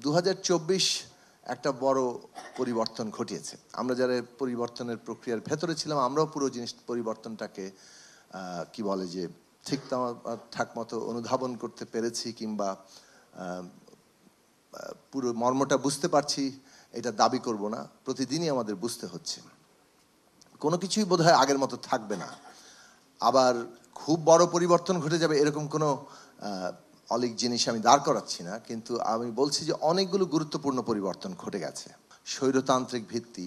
2024 একটা বড় পরিবর্তন ঘটিয়েছে। আমরা যারা পরিবর্তনের প্রক্রিয়ার ভেতরে ছিলাম, আমরাও পুরো জিনিস পরিবর্তনটাকে কি বলে যে ঠিকঠাক মতো অনুধাবন করতে পেরেছি কিংবা পুরো মর্মটা বুঝতে পারছি এটা দাবি করব না। প্রতিদিনই আমাদের বুঝতে হচ্ছে কোনো কিছুই বোধহয় আগের মতো থাকবে না। আবার খুব বড় পরিবর্তন ঘটে যাবে এরকম কোনো অলিক জিনিস আমি দাঁড় করাচ্ছি না, কিন্তু আমি বলছি যে অনেকগুলো গুরুত্বপূর্ণ পরিবর্তন ঘটে গেছে। স্বৈরতান্ত্রিক ভিত্তি,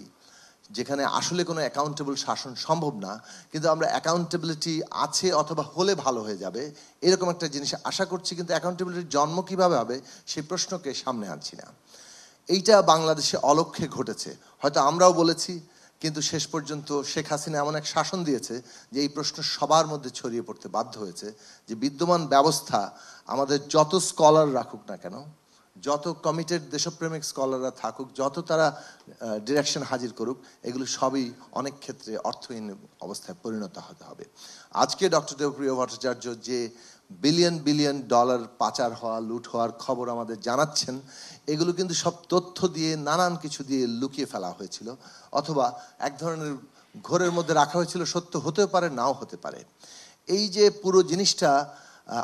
যেখানে আসলে কোনো অ্যাকাউন্টেবল শাসন সম্ভব না, কিন্তু আমরা অ্যাকাউন্টেবিলিটি আছে অথবা হলে ভালো হয়ে যাবে এরকম একটা জিনিস আশা করছি, কিন্তু অ্যাকাউন্টেবিলিটির জন্ম কীভাবে হবে সেই প্রশ্নকে সামনে আনছি না। এইটা বাংলাদেশে অলক্ষ্যে ঘটেছে, হয়তো আমরাও বলেছি, কিন্তু শেষ পর্যন্ত শেখ হাসিনা এমন এক শাসন দিয়েছে যে এই প্রশ্ন সবার মধ্যে ছড়িয়ে পড়তে বাধ্য হয়েছে যে বিদ্যমান ব্যবস্থা আমাদের যত স্কলার রাখুক না কেন, যত কমিটেড দেশপ্রেমিক স্কলাররা থাকুক, যত তারা ডিরেকশন হাজির করুক, এগুলো সবই অনেক ক্ষেত্রে অর্থহীন অবস্থায় পরিণত হতে হবে। আজকে ডক্টর দেবপ্রিয় ভট্টাচার্য যে বিলিয়ন বিলিয়ন ডলার পাচার হওয়া, লুট হওয়ার খবর আমাদের জানাচ্ছেন, এগুলো কিন্তু সব তথ্য দিয়ে, নানান কিছু দিয়ে লুকিয়ে ফেলা হয়েছিল, অথবা এক ধরনের ঘোরের মধ্যে রাখা হয়েছিল। সত্য হতেও পারে, নাও হতে পারে। এই যে পুরো জিনিসটা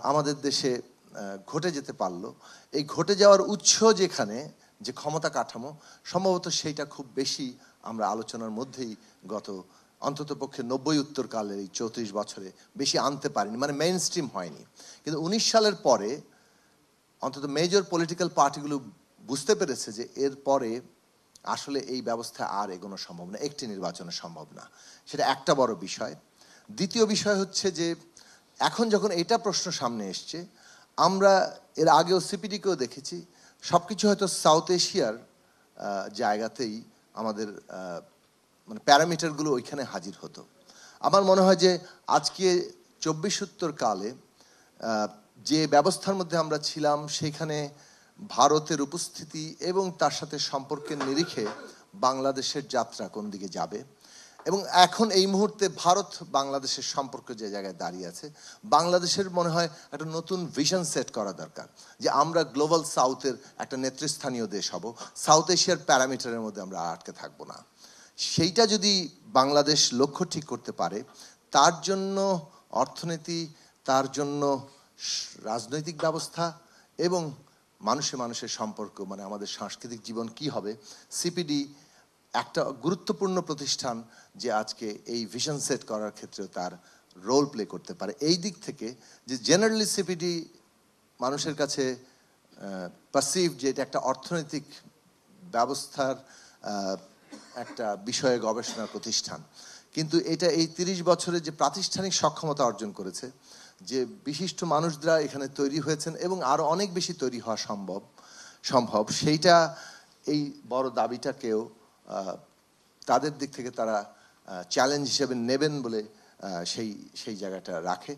আমাদের দেশে ঘটে যেতে পারলো, এই ঘটে যাওয়ার উৎস যেখানে, যে ক্ষমতা কাঠামো, সম্ভবত সেইটা খুব বেশি আমরা আলোচনার মধ্যেই গত অন্তত পক্ষে 90 উত্তরকালের এই 34 বছরে বেশি আনতে পারিনি, মানে মেইন স্ট্রিম হয়নি। কিন্তু 19 সালের পরে অন্তত মেজর পলিটিক্যাল পার্টিগুলো বুঝতে পেরেছে যে এর পরে আসলে এই ব্যবস্থা আর এগোনো সম্ভব না, একটি নির্বাচনে সম্ভব না। সেটা একটা বড় বিষয়। দ্বিতীয় বিষয় হচ্ছে যে এখন যখন এটা প্রশ্ন সামনে এসছে, আমরা এর আগেও সিপিডিকেও দেখেছি, সব কিছু হয়তো সাউথ এশিয়ার জায়গাতেই আমাদের মানে প্যারামিটারগুলো ওইখানে হাজির হতো। আমার মনে হয় যে আজকে 24 কালে যে ব্যবস্থার মধ্যে আমরা ছিলাম, সেখানে ভারতের উপস্থিতি এবং তার সাথে সম্পর্কের নিরিখে বাংলাদেশের যাত্রা কোন দিকে যাবে, এবং এখন এই মুহূর্তে ভারত বাংলাদেশের সম্পর্ক যে জায়গায় দাঁড়িয়ে আছে, বাংলাদেশের মনে হয় একটা নতুন ভিশন সেট করা দরকার যে আমরা গ্লোবাল সাউথের একটা নেতৃস্থানীয় দেশ হব, সাউথ এশিয়ার প্যারামিটারের মধ্যে আমরা আটকে থাকবো না। সেইটা যদি বাংলাদেশ লক্ষ্য ঠিক করতে পারে, তার জন্য অর্থনীতি, তার জন্য রাজনৈতিক ব্যবস্থা এবং মানুষে মানুষের সম্পর্ক, মানে আমাদের সাংস্কৃতিক জীবন কি হবে, সিপিডি একটা গুরুত্বপূর্ণ প্রতিষ্ঠান যে আজকে এই ভিশন সেট করার ক্ষেত্রে তার রোল প্লে করতে পারে। এই দিক থেকে যে জেনারেলি সিপিডি মানুষের কাছে পারসিভ যে এটা একটা অর্থনৈতিক ব্যবস্থার একটা বিষয়ে গবেষণার প্রতিষ্ঠান, কিন্তু এটা এই 30 বছরে যে প্রাতিষ্ঠানিক সক্ষমতা অর্জন করেছে, যে বিশিষ্ট মানুষরা এখানে তৈরি হয়েছেন এবং আরও অনেক বেশি তৈরি হওয়া সম্ভব, সেইটা এই বড় দাবিটাকেও তাদের দিক থেকে তারা চ্যালেঞ্জ হিসেবে নেবেন বলে সেই জায়গাটা রাখে।